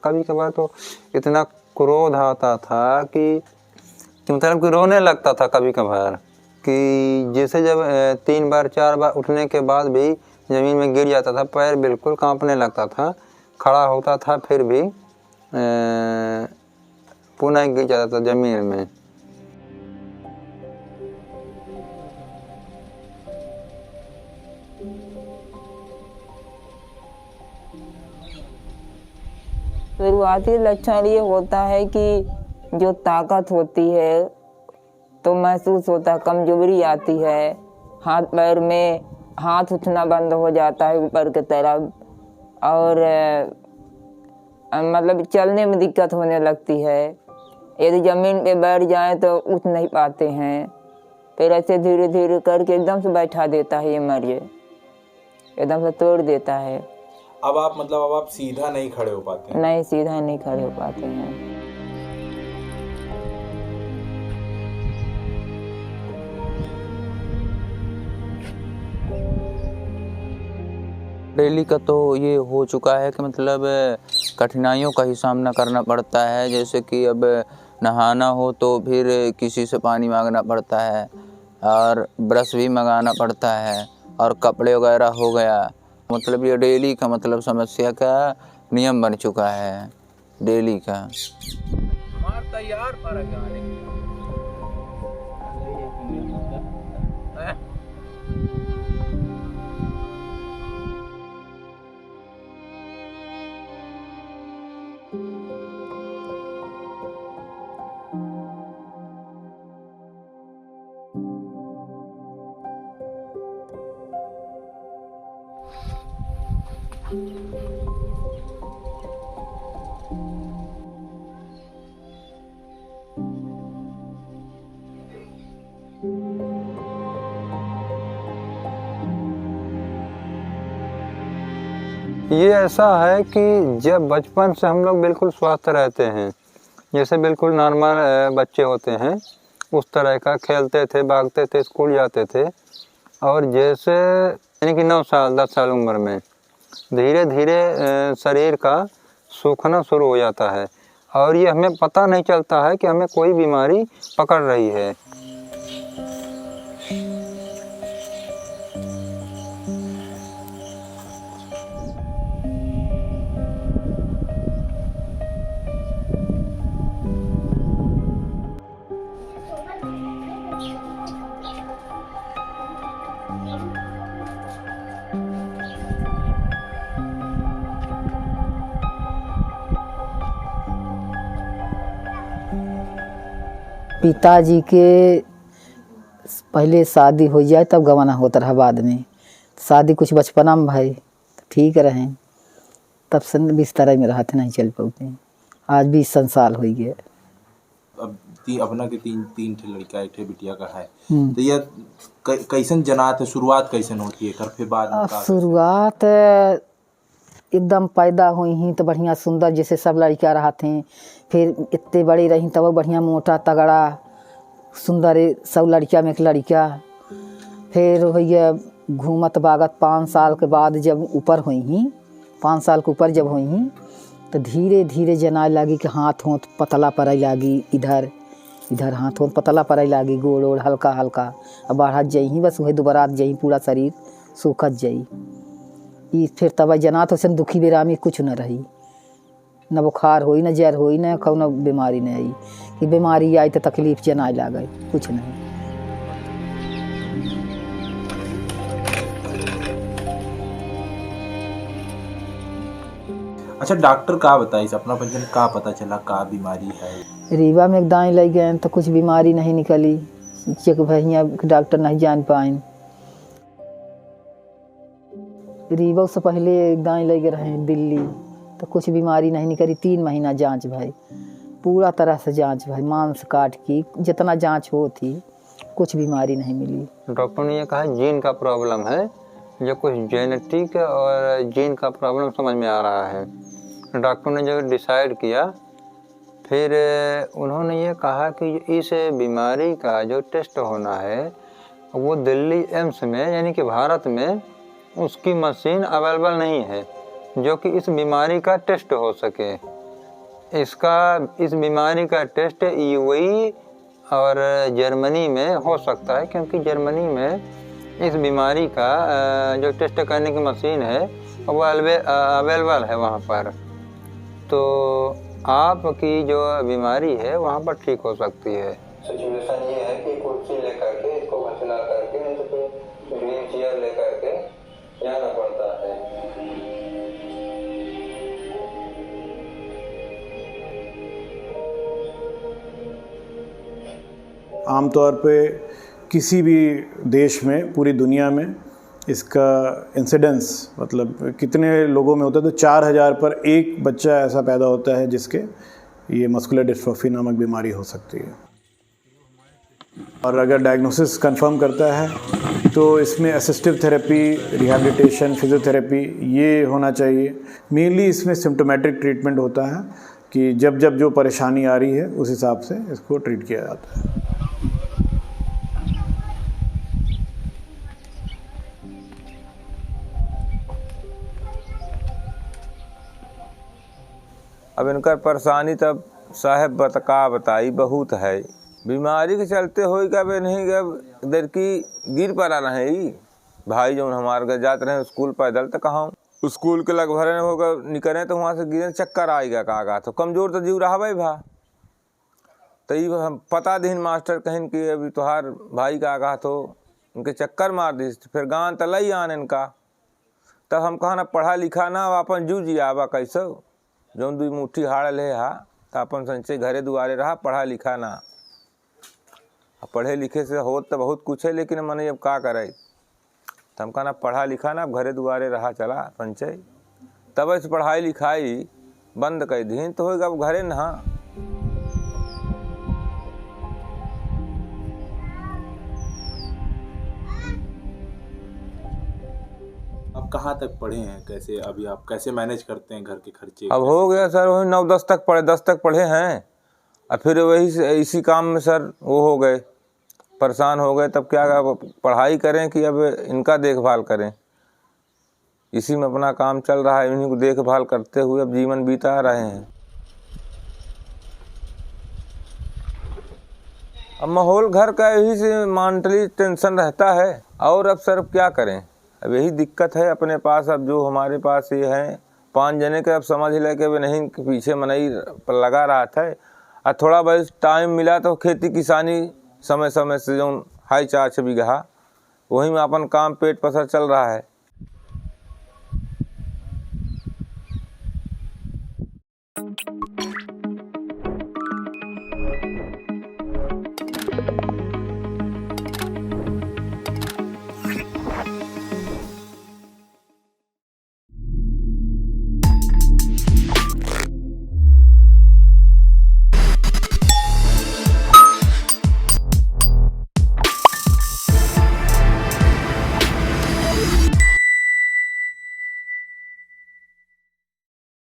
कभी कभार तो इतना क्रोध आता था कि मतलब कि रोने लगता था कभी कभार, कि जैसे जब 3 बार 4 बार उठने के बाद भी ज़मीन में गिर जाता था, पैर बिल्कुल कांपने लगता था, खड़ा होता था फिर भी पुनः गिर जाता था ज़मीन में। शुरुआती लक्षण ये होता है कि जो ताकत होती है तो महसूस होता है, कमजोरी आती है, हाथ पैर में हाथ उठना बंद हो जाता है ऊपर की तरफ, और मतलब चलने में दिक्कत होने लगती है। यदि ज़मीन पे बैठ जाएं तो उठ नहीं पाते हैं। फिर ऐसे धीरे धीरे करके एकदम से बैठा देता है ये मर्ज, एकदम से तोड़ देता है। अब आप सीधा नहीं खड़े हो पाते हैं? नहीं, सीधा नहीं खड़े हो पाते हैं। डेली का तो ये हो चुका है कि मतलब कठिनाइयों का ही सामना करना पड़ता है। जैसे कि अब नहाना हो तो फिर किसी से पानी मांगना पड़ता है, और ब्रश भी मंगाना पड़ता है, और कपड़े वगैरह हो गया। मतलब ये डेली का मतलब समस्या का नियम बन चुका है डेली का। ये ऐसा है कि जब बचपन से हम लोग बिल्कुल स्वस्थ रहते हैं, जैसे बिल्कुल नॉर्मल बच्चे होते हैं उस तरह का, खेलते थे, भागते थे, स्कूल जाते थे, और जैसे यानी कि 9 साल 10 साल उम्र में धीरे धीरे शरीर का सूखना शुरू हो जाता है, और ये हमें पता नहीं चलता है कि हमें कोई बीमारी पकड़ रही है। पिताजी के पहले शादी हो जाए तब गवाना होता रहा, बाद में शादी कुछ बचपना में भाई तो ठीक रहे, तब से बिस्तर में रहते नहीं चल पाते। आज 20 साल हो गए। अब अपना के तीन ठे लड़का एक ठे बिटिया का है, तो ये कैसन जनात है, शुरुआत कैसन होती है कर, फिर बाद शुरुआत एकदम पैदा हुई ही तो बढ़िया सुंदर जैसे सब लड़का रहते हैं, फिर इतने बड़ी रही तब बढ़िया मोटा तगड़ा सुंदर सब लड़किया में एक लड़का। फिर भैया घूमत बागत 5 साल के बाद जब ऊपर हुई ही, 5 साल के ऊपर जब हुई ही तो धीरे धीरे जनाए लगी कि हाथ होंठ पतला पड़े लगी, इधर इधर हाथ होंठ पतला पड़े लगी, गोड़ ओड़ हल्का हल्का, अब बढ़त जाई, बस वही दोबारा जाई, पूरा शरीर सूखत जाई। फिर तब जना तो सन दुखी बेरामी कुछ न रही, न बुखार होई, न जर होई, न कौनो बीमारी नहीं आई। कि बीमारी आई तो तकलीफ जनाए लागे, कुछ नहीं। अच्छा, डॉक्टर का बताई अपना पंचन का पता चला का बीमारी है? रीवा में एक दाई लग गए तो कुछ बीमारी नहीं निकली, चेक भैया डॉक्टर नहीं जान पाए। रीवा से पहले एक दाई लगे रहे दिल्ली तो कुछ बीमारी नहीं निकली। 3 महीना जांच भाई, पूरा तरह से जांच भाई, मांस काट की जितना जांच हो थी, कुछ बीमारी नहीं मिली। डॉक्टर ने ये कहा जीन का प्रॉब्लम है, जो कुछ जेनेटिक और जीन का प्रॉब्लम समझ में आ रहा है। डॉक्टर ने जो डिसाइड किया, फिर उन्होंने ये कहा कि इस बीमारी का जो टेस्ट होना है वो दिल्ली एम्स में यानी कि भारत में उसकी मशीन अवेलेबल नहीं है जो कि इस बीमारी का टेस्ट हो सके। इस बीमारी का टेस्ट यूएई और जर्मनी में हो सकता है, क्योंकि जर्मनी में इस बीमारी का जो टेस्ट करने की मशीन है वो अवेलेबल है वहाँ पर। तो आपकी जो बीमारी है वहाँ पर ठीक हो सकती है। सिचुएशन ये है कि कुर्सी लेकर के इसको घसना करके नहीं तो फिर व्हील चेयर लेकर के जाना पड़ता है। आमतौर पे किसी भी देश में, पूरी दुनिया में इसका इंसिडेंस मतलब कितने लोगों में होता है, तो 4000 पर एक बच्चा ऐसा पैदा होता है जिसके ये मस्कुलर डिस्ट्रोफी नामक बीमारी हो सकती है। और अगर डायग्नोसिस कंफर्म करता है तो इसमें असिस्टिव थेरेपी, रिहैबिलिटेशन, फिजियोथेरेपी ये होना चाहिए। मेनली इसमें सिम्टोमेटिक ट्रीटमेंट होता है कि जब जब जो परेशानी आ रही है उस हिसाब से इसको ट्रीट किया जाता है। अब इनका परेशानी तब साहब बताई बहुत है। बीमारी के चलते होई का बे नहीं गब इधर की गिर पड़ा रहे भाई जो हमारे घर जाते रहे स्कूल पैदल तो कहाँ स्कूल के लग भरे होगा निकले तो वहाँ से गिरे चक्कर आएगा का तो कमजोर तो जीव रहा भाई भा। तो ये हम पता दिन मास्टर कहीं कि अभी तुहार भाई का आगा तो उनके चक्कर मार दी फिर गान तो लई आन इनका। तब हम कहा ना पढ़ा लिखा ना अपन जूझी आवा कैसे जौन दुई मुट्ठी हाड़ ले हा तो अपन संचय घरे दुआरे रहा पढ़ा लिखा ना। पढ़े लिखे से हो तो बहुत कुछ है लेकिन मैंने अब का करे तो हम कहना पढ़ा लिखा ना घरे दुआरे रहा चला संचय। तब इस पढ़ाई लिखाई बंद कर दी तो होगा अब घरे नहा। आप कहाँ तक पढ़े हैं, कैसे अभी आप कैसे मैनेज करते हैं घर के खर्चे? अब हो गया सर वही 9-10 तक पढ़े 10 तक पढ़े हैं और फिर वही इसी काम में सर वो हो गए परेशान हो गए। तब क्या पढ़ाई करें कि अब इनका देखभाल करें, इसी में अपना काम चल रहा है। इन्हीं को देखभाल करते हुए अब जीवन बीता रहे हैं। अब माहौल घर का यही से मेंटली टेंशन रहता है और अब सर क्या करें, अब यही दिक्कत है अपने पास। अब जो हमारे पास ये है 5 जने के अब समझ ले के नहीं पीछे मनई लगा रहा था और थोड़ा बहुत टाइम मिला तो खेती किसानी समय समय से जो हाई 4-6 बीघा वही में अपन काम पेट पसर चल रहा है।